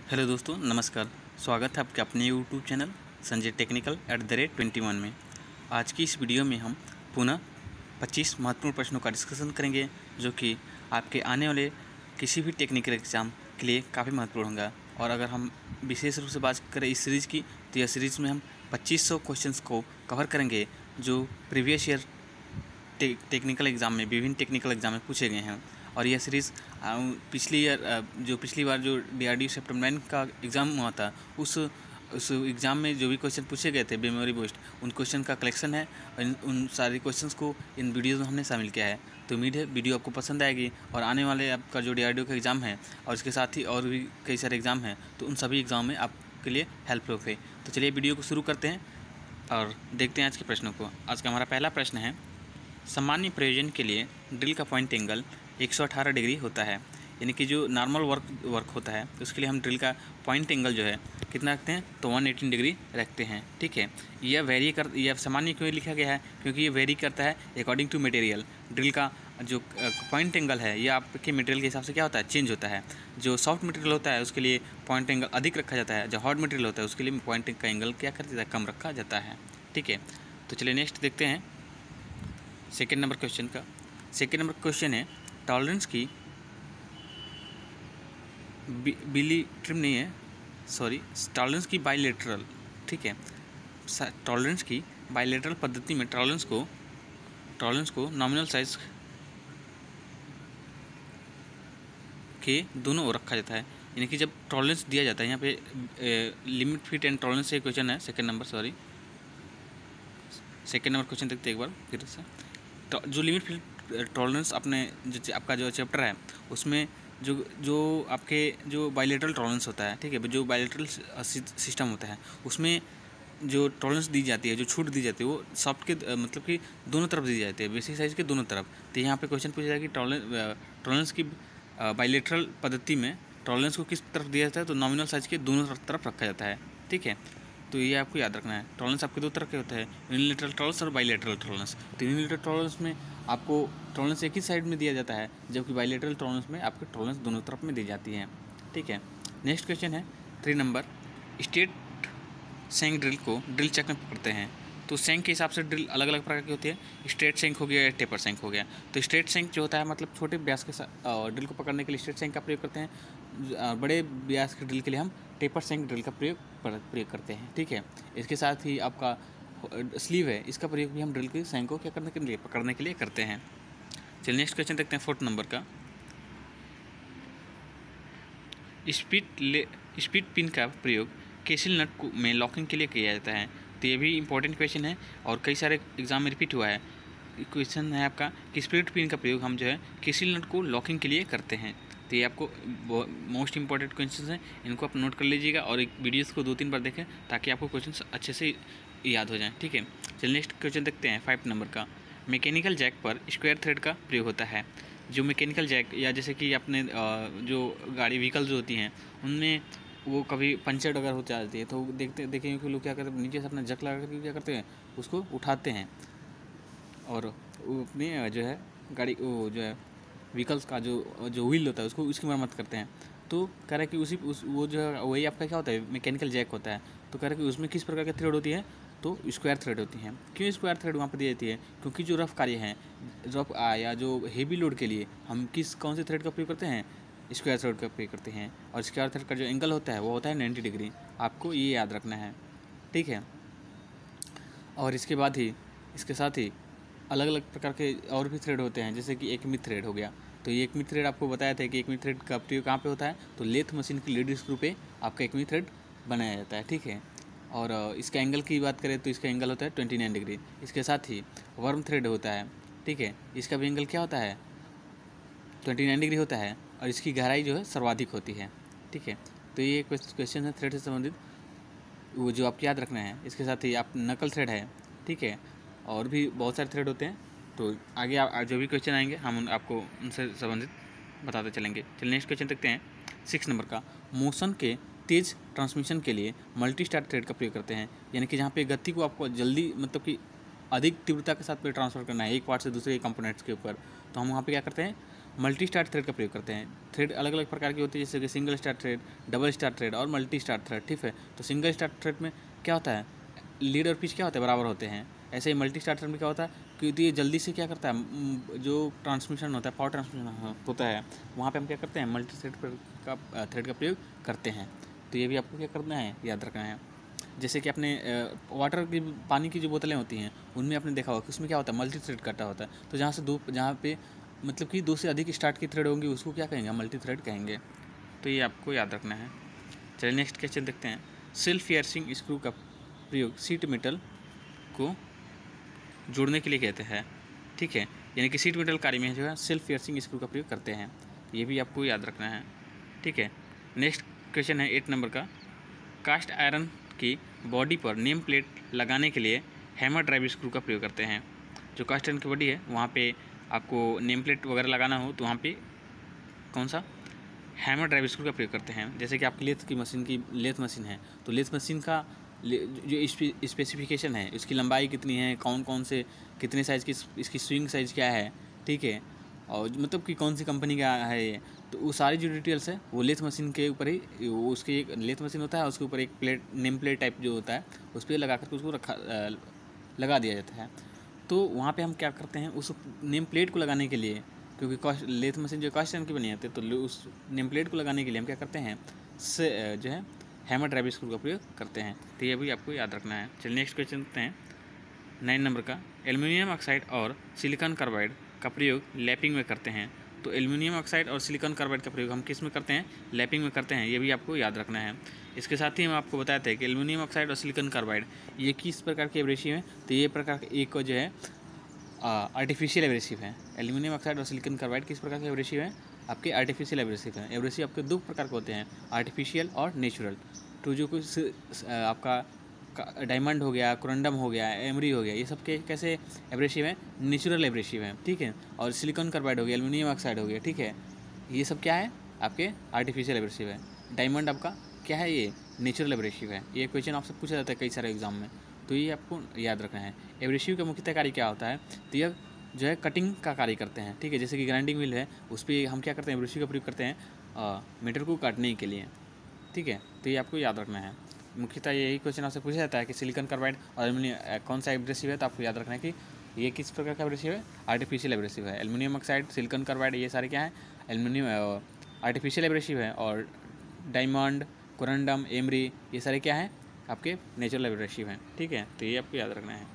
Hello दोस्तों, नमस्कार। स्वागत है आपके अपने यूट्यूब चैनल संजय टेक्निकल @21 में। आज की इस वीडियो में हम पुनः 25 महत्वपूर्ण प्रश्नों का डिस्कशन करेंगे, जो कि आपके आने वाले किसी भी टेक्निकल एग्ज़ाम के लिए काफ़ी महत्वपूर्ण होगा। और अगर हम विशेष रूप से बात करें इस सीरीज़ की, तो यह सीरीज़ में हम 2500 क्वेश्चंस को कवर करेंगे जो प्रीवियस ईयर टेक्निकल एग्ज़ाम में, विभिन्न टेक्निकल एग्ज़ाम में पूछे गए हैं। और यह सीरीज़ पिछली बार जो DRDO सेप्टेम्बर 9 का एग्ज़ाम हुआ था, उस एग्ज़ाम में जो भी क्वेश्चन पूछे गए थे मेमोरी बेस्ड, उन क्वेश्चन का कलेक्शन है। और उन सारे क्वेश्चंस को इन वीडियोज़ में हमने शामिल किया है। तो उम्मीद है वीडियो आपको पसंद आएगी और आने वाले आपका जो DRDO का एग्ज़ाम है और इसके साथ ही और भी कई सारे एग्ज़ाम हैं, तो उन सभी एग्ज़ाम में आपके लिए हेल्पफुल होंगे। तो चलिए वीडियो को शुरू करते हैं और देखते हैं आज के प्रश्नों को। आज का हमारा पहला प्रश्न है, सामान्य प्रयोजन के लिए ड्रिल का पॉइंट एंगल 118 डिग्री होता है। यानी कि जो नॉर्मल वर्क होता है, उसके लिए हम ड्रिल का पॉइंट एंगल जो है कितना रखते हैं, तो 118 डिग्री रखते हैं। ठीक है, यह सामान्य क्यों लिखा गया है, क्योंकि ये वेरी करता है अकॉर्डिंग टू मटेरियल। ड्रिल का जो पॉइंट एंगल है, यह आपके मटेरियल के हिसाब से क्या होता है, चेंज होता है। जो सॉफ्ट मटेरियल होता है उसके लिए पॉइंट एंगल अधिक रखा जाता है, जो हार्ड मटेरियल होता है उसके लिए पॉइंट का एंगल क्या कर देता है, कम रखा जाता है। ठीक है, तो चलिए नेक्स्ट देखते हैं सेकेंड नंबर क्वेश्चन का। सेकेंड नंबर क्वेश्चन है, टॉलरेंस की बिलीट्रिम नहीं है, सॉरी, टॉलरेंस की बाइलेटरल। ठीक है, टॉलरेंस की बाइलेटरल पद्धति में टॉलरेंस को नॉमिनल साइज के दोनों ओर रखा जाता है। यानी कि जब टॉलरेंस दिया जाता है, यहाँ पे लिमिट फिट एंड टॉलरेंस से क्वेश्चन है। सेकेंड नंबर क्वेश्चन देखते हैं एक बार फिर से। तो जो लिमिट फिट टॉलरेंस आपका जो चैप्टर है, उसमें जो आपके जो बाइलेटरल टॉलरेंस होता है, ठीक है, जो बाइलेटरल सिस्टम होता है, उसमें जो टॉलरेंस दी जाती है, जो छूट दी जाती है, वो सॉफ्ट के मतलब कि दोनों तरफ दी जाती है, बेसिक साइज के दोनों तरफ। तो यहाँ पे क्वेश्चन पूछा जाए कि टॉलरेंस की बाइलेटरल पद्धति में टॉलरेंस को किस तरफ दिया जाता है, तो नॉमिनल साइज के दोनों तरफ रखा जाता है। ठीक है, तो ये आपको याद रखना है। टॉलरेंस आपके दो तरह के होते हैं, यूनिलैटरल टॉलरेंस और बाइलेटरल टॉलरेंस। तो यूनिलैटरल टॉलरेंस में आपको टॉलरेंस एक ही साइड में दिया जाता है, जबकि बाइलेटरल टॉलरेंस में आपको टॉलरेंस दोनों तरफ में दी जाती है। ठीक है, नेक्स्ट क्वेश्चन है 3 नंबर, स्ट्रेट सेंक ड्रिल को ड्रिल चक में पकड़ते हैं। तो सेंक के हिसाब से ड्रिल अलग अलग प्रकार की होती है। स्ट्रेट सेंक हो गया या टेपर सेंक हो गया। तो स्ट्रेट सेंक जो होता है, मतलब छोटे व्यास के साथ ड्रिल को पकड़ने के लिए स्ट्रेट सेंक का प्रयोग करते हैं। बड़े व्यास के ड्रिल के लिए हम टेपर सेंक ड्रिल का प्रयोग करते हैं। ठीक है, इसके साथ ही आपका स्लीव है, इसका प्रयोग भी हम ड्रिल के सेंक को क्या करने के लिए, पकड़ने के लिए करते हैं। चलिए नेक्स्ट क्वेश्चन देखते हैं 4th नंबर का। स्पीड पिन का प्रयोग केसिल नट में लॉकिंग के लिए किया जाता है। तो ये भी इंपॉर्टेंट क्वेश्चन है और कई सारे एग्जाम में रिपीट हुआ है। क्वेश्चन है आपका कि स्पीड पिन का प्रयोग हम जो है केसिल नट को लॉकिंग के लिए करते हैं। तो ये आपको मोस्ट इंपॉर्टेंट क्वेश्चन हैं, इनको आप नोट कर लीजिएगा और एक वीडियोस को 2-3 बार देखें ताकि आपको क्वेश्चन अच्छे से याद हो जाए। ठीक है, चलिए नेक्स्ट क्वेश्चन देखते हैं 5 नंबर का। मैकेनिकल जैक पर स्क्वायर थ्रेड का प्रयोग होता है। जो मैकेनिकल जैक, या जैसे कि अपने जो गाड़ी व्हीकल जो होती हैं, उनमें वो कभी पंचर अगर हो जाती है, तो देखेंगे कि लोग क्या करते हैं, नीचे से अपना जक लगा करके क्या करते हैं, उसको उठाते हैं और वो अपने जो है गाड़ी वो जो है व्हीकल्स का जो व्हील होता है उसको उसकी मरम्मत करते हैं। तो कह रहा है कि वो जो है वही आपका क्या होता है, मैकेनिकल जैक होता है। तो कह रहा है कि उसमें किस प्रकार की थ्रेड होती है, तो स्क्वायर थ्रेड होती हैं। क्यों स्क्वायर थ्रेड वहाँ पर दी जाती है, क्योंकि जो रफ कार्य हैं, या जो हेवी लोड के लिए हम कौन से थ्रेड का प्रयोग करते हैं, स्क्वायर थ्रेड का प्रयोग करते हैं। और स्क्वायर थ्रेड का जो एंगल होता है वो होता है 90 डिग्री। आपको ये याद रखना है। ठीक है, और इसके साथ ही अलग अलग प्रकार के और भी थ्रेड होते हैं, जैसे कि एकमिक थ्रेड हो गया। तो ये एकमिक थ्रेड आपको बताया था कि एकमिक थ्रेड का प्रयोग कहाँ पे होता है, तो लेथ मशीन की लीड स्क्रू पे आपका एकमिक थ्रेड बनाया जाता है। ठीक है, और इसका एंगल की बात करें तो इसका एंगल होता है 29 डिग्री। इसके साथ ही वर्म थ्रेड होता है। ठीक है, इसका भी एंगल क्या होता है, 29 डिग्री होता है और इसकी गहराई जो है सर्वाधिक होती है। ठीक है, तो ये क्वेश्चन है थ्रेड से संबंधित, वो जो आपको याद रखना है। इसके साथ ही आप नकल थ्रेड है। ठीक है, और भी बहुत सारे थ्रेड होते हैं। तो आगे जो भी क्वेश्चन आएंगे हम आपको उनसे संबंधित बताते चलेंगे। चलिए नेक्स्ट क्वेश्चन देखते हैं 6 नंबर का। मोशन के तेज़ ट्रांसमिशन के लिए मल्टी स्टार थ्रेड का प्रयोग करते हैं। यानी कि जहाँ पे गति को आपको जल्दी, मतलब कि अधिक तीव्रता के साथ पे ट्रांसफ़र करना है एक पार्ट से दूसरे कंपोनेंट्स के ऊपर, तो हम वहाँ पे क्या करते हैं, मल्टी स्टार्ट थ्रेड का प्रयोग करते हैं। थ्रेड अलग अलग प्रकार की होती है, जैसे कि single start thread, double start thread और मल्टी स्टार्ट थ्रेड, ठीक है। तो सिंगल स्टार्ट थ्रेड में क्या होता है, लीड और पिच क्या होता है, बराबर होते हैं। ऐसे ही मल्टी स्टार्ट थ्रेड में क्या होता है कि ये जल्दी से क्या करता है, जो ट्रांसमिशन होता है, पावर ट्रांसमिशन होता है, वहाँ पे हम क्या करते हैं, मल्टी थ्रेड थ्रेड का प्रयोग करते हैं। तो ये भी आपको क्या करना है, याद रखना है। जैसे कि अपने वाटर की, पानी की जो बोतलें होती हैं, उनमें आपने देखा होगा कि उसमें क्या होता है, मल्टी थ्रेड कटा होता है। तो जहाँ पे मतलब कि 2 से अधिक स्टार्ट की थ्रेड होंगी, उसको क्या कहेंगे, मल्टी थ्रेड कहेंगे। तो ये आपको याद रखना है। चलिए नेक्स्ट क्वेश्चन देखते हैं। सेल्फ पियर्सिंग स्क्रू का प्रयोग सीट मेटल को जोड़ने के लिए कहते हैं, ठीक है। यानी कि सीट मेटल कार्य में जो है सेल्फ पियर्सिंग स्क्रू का प्रयोग करते हैं। ये भी आपको याद रखना है, ठीक है। नेक्स्ट क्वेश्चन है 8 नंबर का। कास्ट आयरन की बॉडी पर नेम प्लेट लगाने के लिए हैमर ड्राइव स्क्रू का प्रयोग करते हैं। जो कास्ट आयरन की बॉडी है, वहाँ पे आपको नेम प्लेट वगैरह लगाना हो तो वहाँ पे कौन सा, हैमर ड्राइव स्क्रू का प्रयोग करते हैं। जैसे कि आपकी लेथ मशीन है, तो लेथ मशीन का जो स्पेसिफिकेशन है, उसकी लंबाई कितनी है, कौन से कितने साइज़ की इसकी स्विंग साइज़ क्या है, ठीक है, और मतलब कि कौन सी कंपनी का है ये, तो वो सारी जो डिटेल्स है वो लेथ मशीन के ऊपर ही, वो उसके एक लेथ मशीन होता है, उसके ऊपर एक प्लेट, नेम प्लेट टाइप जो होता है, उस पर लगा करके उसको लगा दिया जाता है। तो वहाँ पे हम क्या करते हैं, उस नेम प्लेट को लगाने के लिए, क्योंकि लेथ मशीन जो कास्ट आयरन की बनी जाती है, तो उस नेम प्लेट को लगाने के लिए हम क्या करते हैं, से जो है हैमर ड्राइव स्क्रू का प्रयोग करते हैं। तो ये भी आपको याद रखना है। चलिए नेक्स्ट क्वेश्चन देखते हैं 9 नंबर का। एल्युमिनियम ऑक्साइड और सिलिकॉन कार्बाइड का प्रयोग लैपिंग में करते हैं। तो एल्युमिनियम ऑक्साइड और सिलिकॉन कार्बाइड का प्रयोग हम किस में करते हैं, लैपिंग में करते हैं। ये भी आपको याद रखना है। इसके साथ ही हम आपको बताते हैं कि एल्युमिनियम ऑक्साइड और सिलिकॉन कार्बाइड ये किस प्रकार के एब्रेसिव हैं। तो ये प्रकार एक जो है आर्टिफिशियल एब्रेसिव है। एल्युमिनियम ऑक्साइड और सिलिकॉन कार्बाइड किस प्रकार के एब्रेसिव हैं, आपके आर्टिफिशियल एब्रेसिव हैं। एब्रेसिव आपके 2 प्रकार के होते हैं, आर्टिफिशियल और नेचुरल। तो जो कुछ आपका डायमंड हो गया, कोरंडम हो गया, एमरी हो गया, ये सब के कैसे एब्रेसिव हैं, नेचुरल एब्रेसिव हैं, ठीक है। और सिलिकॉन कार्बाइड हो गया, एल्युमिनियम ऑक्साइड हो गया, ठीक है, ये सब क्या है, आपके आर्टिफिशियल एब्रेसिव है। डायमंड आपका क्या है, ये नेचुरल एब्रेसिव है। ये क्वेश्चन आपसे पूछा जाता है कई सारे एग्जाम में, तो ये आपको याद रखना है। एब्रेसिव का मुख्यतः कार्य क्या होता है, तो यह जो है कटिंग का कार्य करते हैं, ठीक है। जैसे कि ग्राइंडिंग मिल है, उस पर हम क्या करते हैं, एब्रेसिव का प्रयोग करते हैं मेटल को काटने के लिए, ठीक है। तो ये आपको याद रखना है। मुख्यतः यही क्वेश्चन आपसे पूछा जाता है कि सिलिकॉन कार्बाइड और एल्युमिनियम कौन सा एब्रेसिव है, तो आपको याद रखना है कि ये किस प्रकार का एब्रेसिव है, आर्टिफिशियल एब्रेसिव है। एल्युमिनियम ऑक्साइड, सिलिकॉन कार्बाइड, ये सारे क्या है, एल्युमिनियम आर्टिफिशियल एब्रेसिव है। और डायमंड, कोरंडम, एमरी, ये सारे क्या है, आपके नेचुरल एब्रेसिव हैं, ठीक है। तो ये आपको याद रखना है।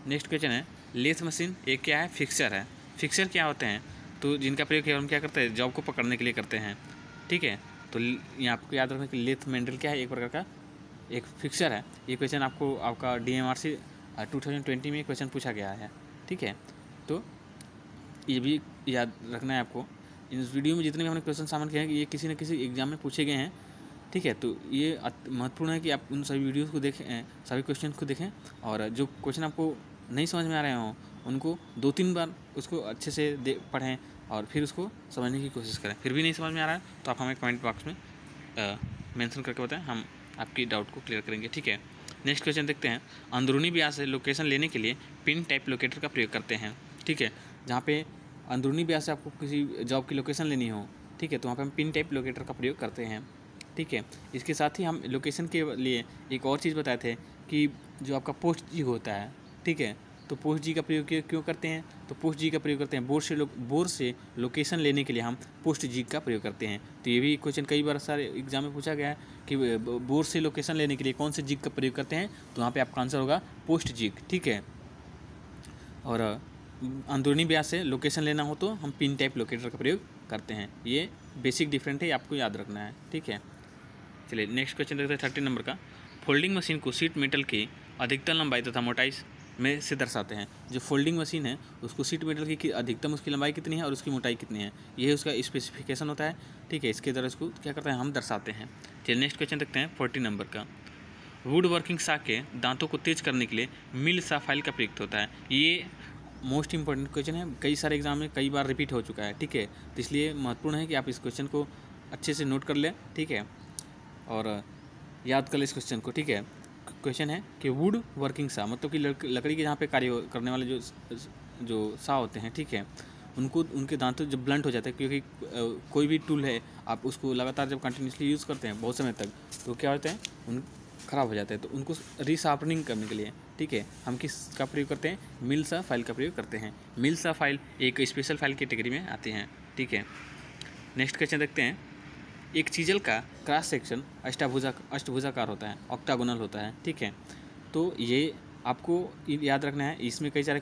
नेक्स्ट क्वेश्चन है, लेथ मशीन एक क्या है, फिक्सर है। फिक्सर क्या होते हैं, तो जिनका प्रयोग हम क्या करते हैं, जॉब को पकड़ने के लिए करते हैं, ठीक है। तो यहाँ आपको याद रखना कि लेथ मैंडल क्या है, एक प्रकार का एक फिक्सर है। ये क्वेश्चन आपका DMRC 2020 में क्वेश्चन पूछा गया है, ठीक है। तो ये भी याद रखना है आपको। इस वीडियो में जितने भी हमने क्वेश्चन शामिल किए हैं, ये किसी न किसी एग्जाम में पूछे गए हैं, ठीक है। तो ये महत्वपूर्ण है कि आप उन सभी वीडियोज़ को देखें, सभी क्वेश्चन को देखें, और जो क्वेश्चन आपको नहीं समझ में आ रहे हों, उनको 2-3 बार उसको अच्छे से पढ़ें और फिर उसको समझने की कोशिश करें। फिर भी नहीं समझ में आ रहा है तो आप हमें कमेंट बॉक्स में मेंशन करके बताएं, हम आपकी डाउट को क्लियर करेंगे, ठीक है। नेक्स्ट क्वेश्चन देखते हैं। अंदरूनी ब्यास से लोकेशन लेने के लिए पिन टाइप लोकेटर का प्रयोग करते हैं, ठीक है। जहाँ पे अंदरूनी ब्यास से आपको किसी जॉब की लोकेशन लेनी हो, ठीक है, तो वहाँ पे हम पिन टाइप लोकेटर का प्रयोग करते हैं, ठीक है। इसके साथ ही हम लोकेशन के लिए एक और चीज़ बताए थे कि जो आपका पोस्ट जी होता है, ठीक है। तो पोस्ट जी का प्रयोग क्यों करते हैं, तो पोस्ट जी का प्रयोग करते हैं बोर से लोकेशन लेने के लिए हम पोस्ट जी का प्रयोग करते हैं। तो ये भी क्वेश्चन कई बार सारे एग्जाम में पूछा गया है कि बोर से लोकेशन लेने के लिए कौन से जिग का प्रयोग करते हैं, तो वहाँ पे आपका आंसर होगा पोस्ट जिग, ठीक है। और अंदरूनी ब्यास से लोकेशन लेना हो तो हम पिन टाइप लोकेटर का प्रयोग करते हैं। ये बेसिक डिफरेंट है, आपको याद रखना है, ठीक है। चलिए नेक्स्ट क्वेश्चन देखते हैं 30 नंबर का। फोल्डिंग मशीन को सीट मेटल की अधिकतम लंबाई तथा मोटाई में से दर्शाते हैं। जो फोल्डिंग मशीन है उसको सीट मेटल की अधिकतम उसकी लंबाई कितनी है और उसकी मोटाई कितनी है, ये उसका स्पेसिफिकेशन होता है, ठीक है। इसके द्वारा इसको क्या करते हैं, हम दर्शाते हैं। चलिए नेक्स्ट क्वेश्चन देखते हैं 40 नंबर का। वुड वर्किंग सा के दांतों को तेज करने के लिए मिल सा फाइल का प्रयुक्त होता है। ये मोस्ट इंपॉर्टेंट क्वेश्चन है, कई सारे एग्जाम में कई बार रिपीट हो चुका है, ठीक है। तो इसलिए महत्वपूर्ण है कि आप इस क्वेश्चन को अच्छे से नोट कर लें, ठीक है, और याद कर लें इस क्वेश्चन को, ठीक है। क्वेश्चन है कि वुड वर्किंग सा मतलब कि लकड़ी के जहाँ पे कार्य करने वाले जो सा होते हैं, ठीक है, उनको उनके दांतों जब ब्लंट हो जाते हैं, क्योंकि कोई भी टूल है आप उसको लगातार जब कंटिन्यूसली यूज़ करते हैं बहुत समय तक, तो क्या होते हैं उन ख़राब हो जाते हैं। तो उनको रीशार्पनिंग करने के लिए, ठीक है, हम किसका प्रयोग करते हैं, मिल्सा फाइल का प्रयोग करते हैं। मिल्सा फाइल एक स्पेशल फाइल कैटेगरी में आती हैं, ठीक है। नेक्स्ट क्वेश्चन देखते हैं। एक चीजल का क्रॉस सेक्शन अष्टभुजाकार होता है, ऑक्टागोनल होता है, ठीक है। तो ये आपको याद रखना है। इसमें कई सारे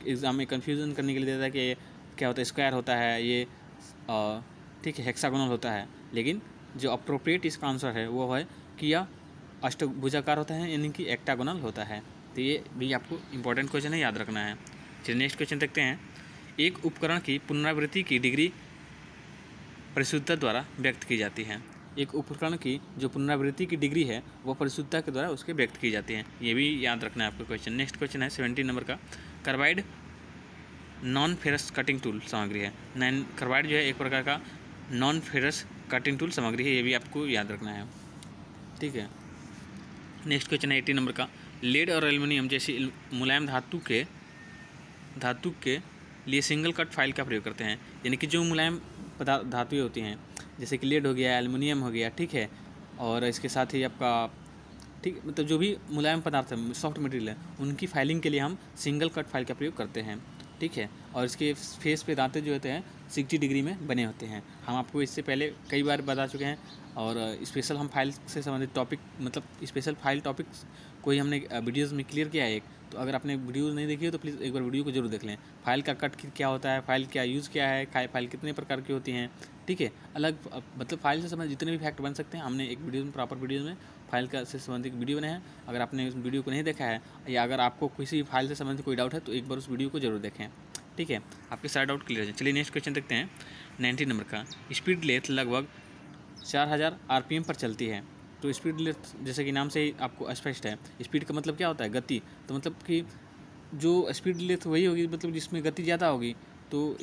एग्जाम में कन्फ्यूज़न करने के लिए देता है कि क्या होता है, स्क्वायर होता है ये, ठीक है, हेक्सागोनल होता है। लेकिन जो अप्रोप्रिएट इसका आंसर है वो है कि यह अष्टभुजाकार होता है, यानी कि एक्टागोनल होता है। तो ये भी आपको इंपॉर्टेंट क्वेश्चन है, याद रखना है। चलिए नेक्स्ट क्वेश्चन देखते हैं। एक उपकरण की पुनरावृत्ति की डिग्री परिशुद्धता द्वारा व्यक्त की जाती है। एक उपकरण की जो पुनरावृत्ति की डिग्री है वो परिशुद्धता के द्वारा उसके व्यक्त की जाती है। ये भी याद रखना है आपको क्वेश्चन। नेक्स्ट क्वेश्चन है 17 नंबर का। Carbide non ferrous cutting tool सामग्री है। कार्बाइड जो है एक प्रकार का नॉन फेरस कटिंग टूल सामग्री है, ये भी आपको याद रखना है, ठीक है। नेक्स्ट क्वेश्चन है 18 नंबर का। लेड और एल्युमिनियम जैसी मुलायम धातु के लिए सिंगल कट फाइल का प्रयोग करते हैं। यानी कि जो मुलायम धातुएं होती हैं, जैसे कि लेड हो गया, एल्युमिनियम हो गया, ठीक है, और इसके साथ ही आपका, ठीक, मतलब जो भी मुलायम पदार्थ है, सॉफ्ट मटेरियल है, उनकी फाइलिंग के लिए हम सिंगल कट फाइल का प्रयोग करते हैं, ठीक है। और इसके फेस पे दांते जो होते हैं 60 डिग्री में बने होते हैं। हम आपको इससे पहले कई बार बता चुके हैं। और स्पेशल हम फाइल से संबंधित टॉपिक, मतलब स्पेशल फाइल टॉपिक्स कोई हमने वीडियोज़ में क्लियर किया है एक। तो अगर आपने वीडियो नहीं देखी हो तो प्लीज़ एक बार वीडियो को जरूर देख लें। फाइल का कट क्या होता है, फाइल क्या यूज़ क्या है, फाइल कितने प्रकार की होती हैं, ठीक है। अलग मतलब फाइल से संबंधित जितने भी फैक्ट बन सकते हैं हमने एक वीडियो में, प्रॉपर वीडियो में फाइल का से संबंधित वीडियो बनाया है। अगर आपने उस वीडियो को नहीं देखा है या अगर आपको किसी फाइल से संबंधित कोई डाउट है तो एक बार उस वीडियो को जरूर देखें, ठीक है, आपके सारे डाउट क्लियर हो जाए। चलिए नेक्स्ट क्वेश्चन देखते हैं 19 नंबर का। स्पीड लेथ लगभग 4000 RPM पर चलती है। तो स्पीड लेथ जैसे कि नाम से ही आपको स्पष्ट है, स्पीड का मतलब क्या होता है, गति। तो मतलब कि जो स्पीड लेथ वही होगी, मतलब जिसमें गति ज़्यादा होगी। तो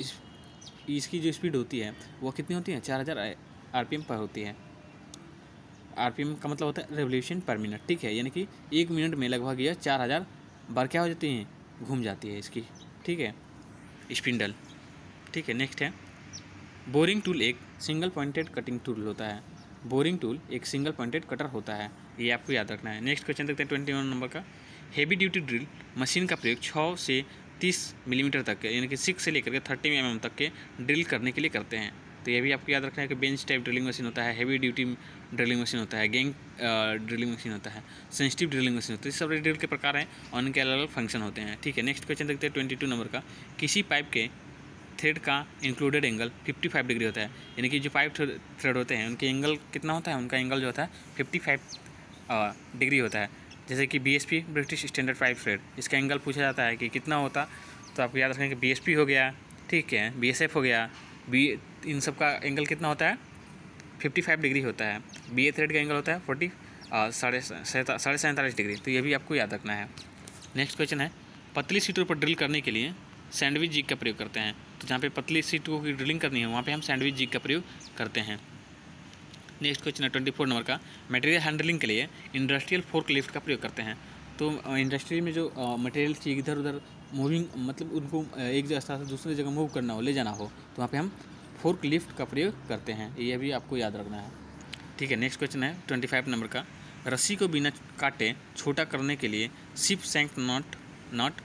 इसकी जो स्पीड होती है वो कितनी होती है, 4000 RPM पर होती है। RPM का मतलब होता है रेवोल्यूशन पर मिनट, ठीक है, यानी कि 1 मिनट में लगभग यह 4000 बार क्या हो जाती हैं, घूम जाती है इसकी, ठीक है, स्पिंडल, ठीक है। नेक्स्ट है बोरिंग टूल एक सिंगल पॉइंटेड कटिंग टूल होता है। बोरिंग टूल एक सिंगल पॉइंटेड कटर होता है, ये आपको याद रखना है। नेक्स्ट क्वेश्चन देखते हैं 21 नंबर का। हेवी ड्यूटी ड्रिल मशीन का प्रयोग 6 से 30 मिलीमीटर तक के, यानी कि 6 से लेकर के 30 mm तक के ड्रिल करने के लिए करते हैं। तो ये भी आपको याद रखना है कि बेंच टाइप ड्रिलिंग मशीन होता है, हैवी ड्यूटी ड्रिलिंग मशीन होता है, गैंग ड्रिलिंग मशीन होता है, सेंसिटिव ड्रिलिंग मशीन होती है। ये सब ड्रिल के प्रकार हैं और उनके अलग अलग फंक्शन होते हैं, ठीक है। नेक्स्ट क्वेश्चन देखते हैं 22 नंबर का। किसी पाइप के थ्रेड का इंक्लूडेड एंगल 55 डिग्री होता है। यानी कि जो पाइप थ्रेड होते हैं उनके एंगल कितना होता है, उनका एंगल जो होता है 55 डिग्री होता है। जैसे कि BSP British standard pipe thread, इसका एंगल पूछा जाता है कि कितना होता, तो आपको याद रखें कि BSP हो गया, ठीक है, BSF हो गया, इन सब का एंगल कितना होता है 55 डिग्री होता है। BA थ्रेड का एंगल होता है 47.5 डिग्री। तो ये भी आपको याद रखना है। नेक्स्ट क्वेश्चन है पतली सीटों पर ड्रिल करने के लिए सैंडविच जिग का प्रयोग करते हैं। तो जहाँ पे पतली सीटों की ड्रिलिंग करनी है वहाँ पे हम सैंडविच जिग का प्रयोग करते हैं। नेक्स्ट क्वेश्चन है 24 नंबर का। मटेरियल हैंडलिंग के लिए इंडस्ट्रियल फोर्क लिफ्ट का प्रयोग करते हैं। तो इंडस्ट्री में जो मटेरियल चाहिए इधर उधर मूविंग, मतलब उनको एक जगह से दूसरी जगह मूव करना हो, ले जाना हो, तो वहाँ पे हम फोर्क लिफ्ट का प्रयोग करते हैं। ये भी आपको याद रखना है, ठीक है। नेक्स्ट क्वेश्चन है 25 नंबर का। रस्सी को बिना काटे छोटा करने के लिए शिप सैंक नॉट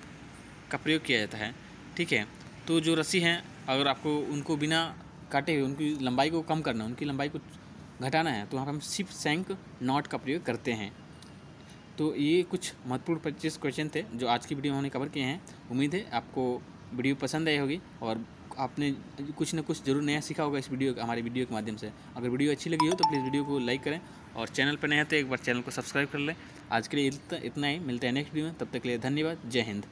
का प्रयोग किया जाता है, ठीक है। तो जो रस्सी हैं अगर आपको उनको बिना काटे हुए उनकी लंबाई को कम करना, उनकी लंबाई को घटाना है, तो वहाँ पर हम शिप सैंक नॉट का प्रयोग करते हैं। तो ये कुछ महत्वपूर्ण 25 क्वेश्चन थे जो आज की वीडियो में हमने कवर किए हैं। उम्मीद है आपको वीडियो पसंद आई होगी और आपने कुछ ना कुछ जरूर नया सीखा होगा इस वीडियो, हमारे वीडियो के माध्यम से। अगर वीडियो अच्छी लगी हो तो प्लीज़ वीडियो को लाइक करें और चैनल पर नए हैं तो एक बार चैनल को सब्सक्राइब कर लें। आज के लिए इतना ही, मिलते हैं नेक्स्ट वीडियो में, तब तक के लिए धन्यवाद। जय हिंद।